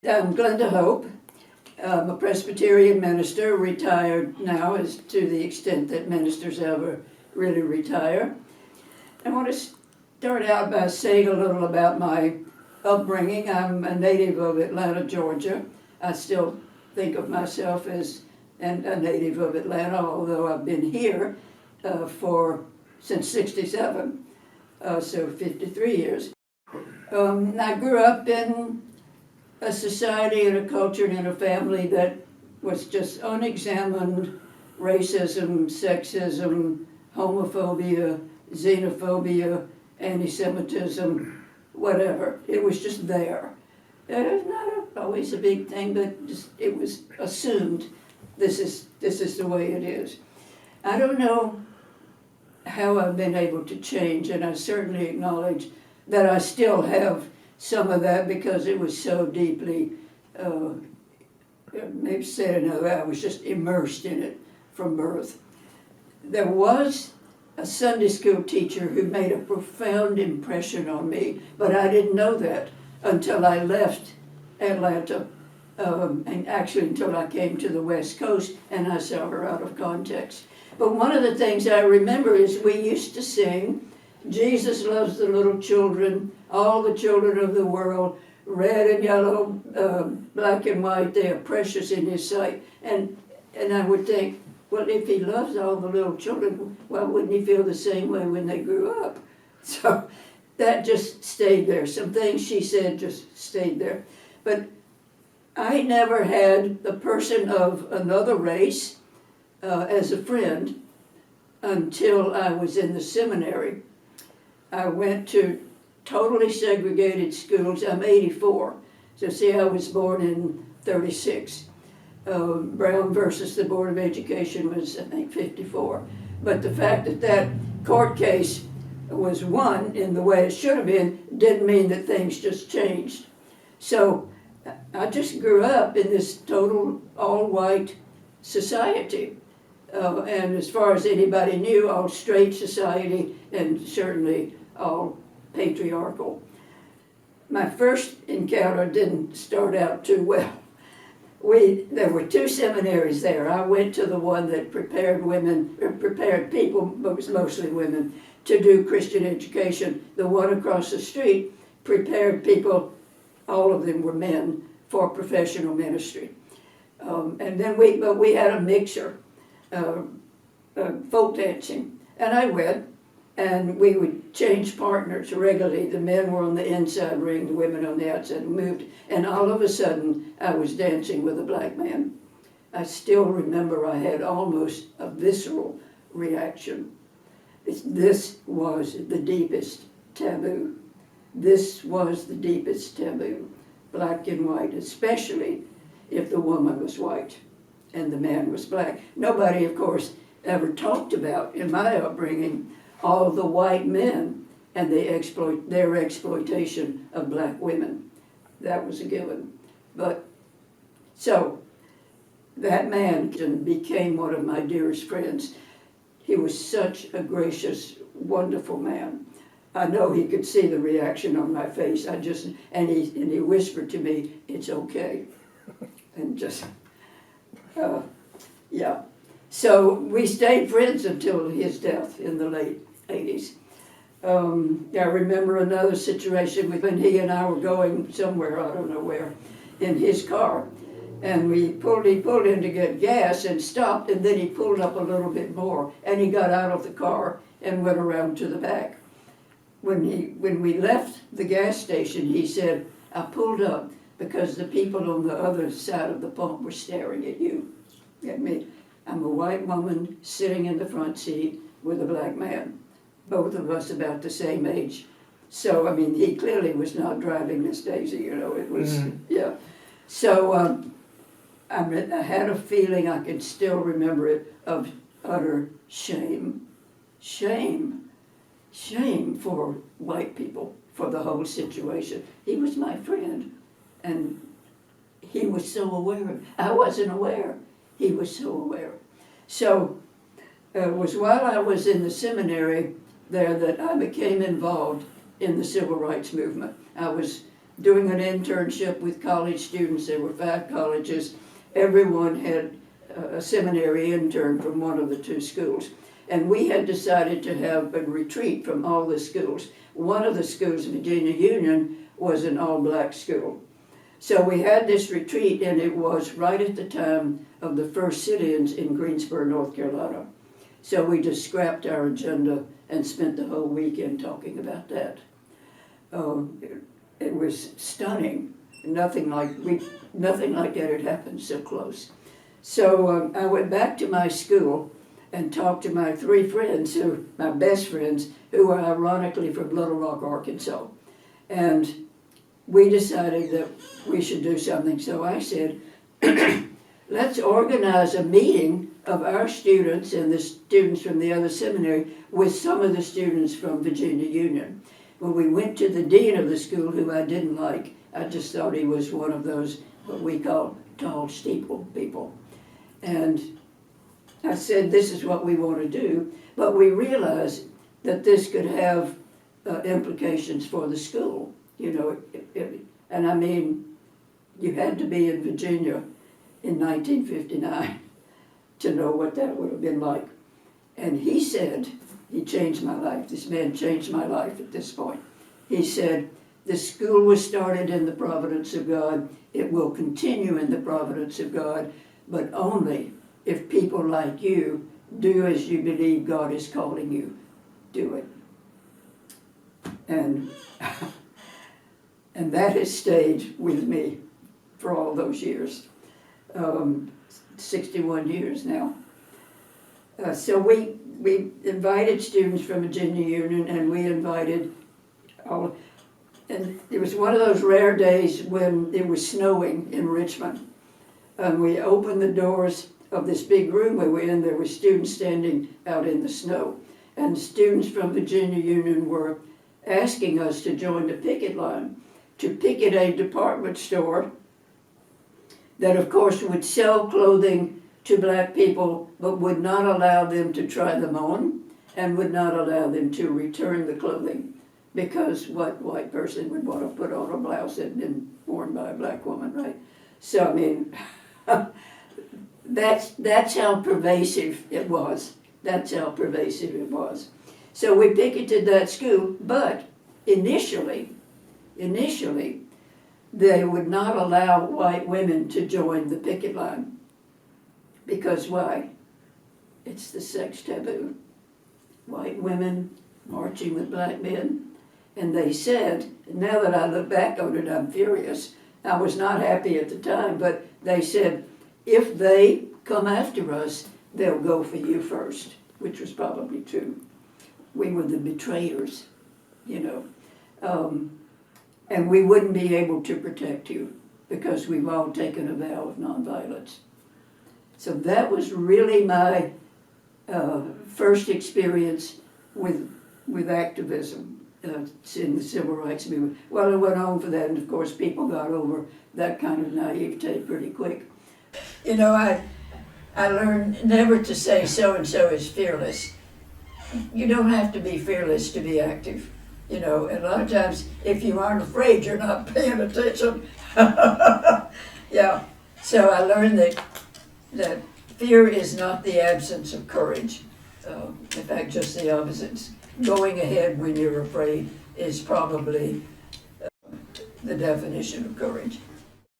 I'm Glenda Hope. I'm a Presbyterian minister, retired now, as to the extent that ministers ever really retire. I want to start out by saying a little about my upbringing. I'm a native of Atlanta, Georgia. I still think of myself as a native of Atlanta, although I've been here since '67, so 53 years. I grew up in a society and a culture and a family that was just unexamined racism, sexism, homophobia, xenophobia, anti-Semitism, whatever. It was just there. It's not always a big thing, but just it was assumed this is the way it is. I don't know how I've been able to change, and I certainly acknowledge that I still have some of that because it was so deeply, maybe said another way, I was just immersed in it from birth. There was a Sunday school teacher who made a profound impression on me, but I didn't know that until I left Atlanta, and actually until I came to the West Coast and I saw her out of context. But one of the things I remember is we used to sing, Jesus loves the little children, all the children of the world, red and yellow, black and white, they are precious in his sight. And I would think, well, if he loves all the little children, why wouldn't he feel the same way when they grew up? So that just stayed there. Some things she said just stayed there. But I never had the person of another race as a friend until I was in the seminary. I went to totally segregated schools. I'm 84, so see, I was born in 36. Brown versus the Board of Education was, I think, 54. But the fact that that court case was won in the way it should have been didn't mean that things just changed. So I just grew up in this total all-white society. And as far as anybody knew, all straight society and certainly all patriarchal. My first encounter didn't start out too well. There were two seminaries there. I went to the one that prepared people, but it was mostly women, to do Christian education. The one across the street prepared people, all of them were men, for professional ministry. And then we had a mixture, folk dancing, and I went. And we would change partners regularly. The men were on the inside ring, the women on the outside, moved. And all of a sudden, I was dancing with a black man. I still remember I had almost a visceral reaction. This was the deepest taboo. This was the deepest taboo, black and white, especially if the woman was white and the man was black. Nobody, of course, ever talked about, in my upbringing, all the white men and their exploitation of black women. That was a given. But so that man became one of my dearest friends. He was such a gracious, wonderful man. I know he could see the reaction on my face. And he whispered to me, "It's okay," and just yeah. So we stayed friends until his death in the late 80s. I remember another situation when he and I were going somewhere, I don't know where, in his car. And he pulled in to get gas and stopped, and then he pulled up a little bit more. And he got out of the car and went around to the back. When we left the gas station, he said, "I pulled up because the people on the other side of the pump were staring at you, at me. I'm a white woman sitting in the front seat with a black man. Both of us about the same age." So, I mean, he clearly was not driving Miss Daisy, it was, yeah. So I had a feeling, I can still remember it, of utter shame. Shame for white people, for the whole situation. He was my friend, and he was so aware. I wasn't aware. He was so aware. So it was while I was in the seminary there that I became involved in the civil rights movement. I was doing an internship with college students. There were 5 colleges. Everyone had a seminary intern from one of the 2 schools. And we had decided to have a retreat from all the schools. One of the schools, Virginia Union, was an all-black school. So we had this retreat, and it was right at the time of the first sit-ins in Greensboro, North Carolina. So we just scrapped our agenda and spent the whole weekend talking about that. It was stunning. Nothing like that had happened so close. So I went back to my school and talked to my 3 friends, my best friends, who were ironically from Little Rock, Arkansas. And we decided that we should do something. So I said, let's organize a meeting of our students and the students from the other seminary with some of the students from Virginia Union. When we went to the dean of the school, who I didn't like, I just thought he was one of those, what we call tall steeple people. And I said, this is what we want to do, but we realized that this could have implications for the school, you know. And I mean, you had to be in Virginia in 1959 to know what that would have been like. And he said, he changed my life. This man changed my life at this point. He said, the school was started in the providence of God. It will continue in the providence of God, but only if people like you do as you believe God is calling you. Do it. And that has stayed with me for all those years. 61 years now. So we invited students from Virginia Union, and we invited all, and it was one of those rare days when it was snowing in Richmond. And we opened the doors of this big room we were in. There were students standing out in the snow. And students from Virginia Union were asking us to join the picket line to picket a department store that, of course, would sell clothing to black people, but would not allow them to try them on and would not allow them to return the clothing, because what white person would want to put on a blouse that had been worn by a black woman, right? So, I mean, that's how pervasive it was. That's how pervasive it was. So we picketed that school, but initially, they would not allow white women to join the picket line. Because why? It's the sex taboo. White women marching with black men. And they said, now that I look back on it, I'm furious. I was not happy at the time, but they said, if they come after us, they'll go for you first, which was probably true. We were the betrayers, you know. And we wouldn't be able to protect you because we've all taken a vow of nonviolence. So that was really my first experience with activism in the civil rights movement. Well, it went on for that, and of course people got over that kind of naivete pretty quick. You know, I learned never to say so-and-so is fearless. You don't have to be fearless to be active. You know, and a lot of times, if you aren't afraid, you're not paying attention. Yeah. So I learned that fear is not the absence of courage. In fact, just the opposite. Going ahead when you're afraid is probably the definition of courage.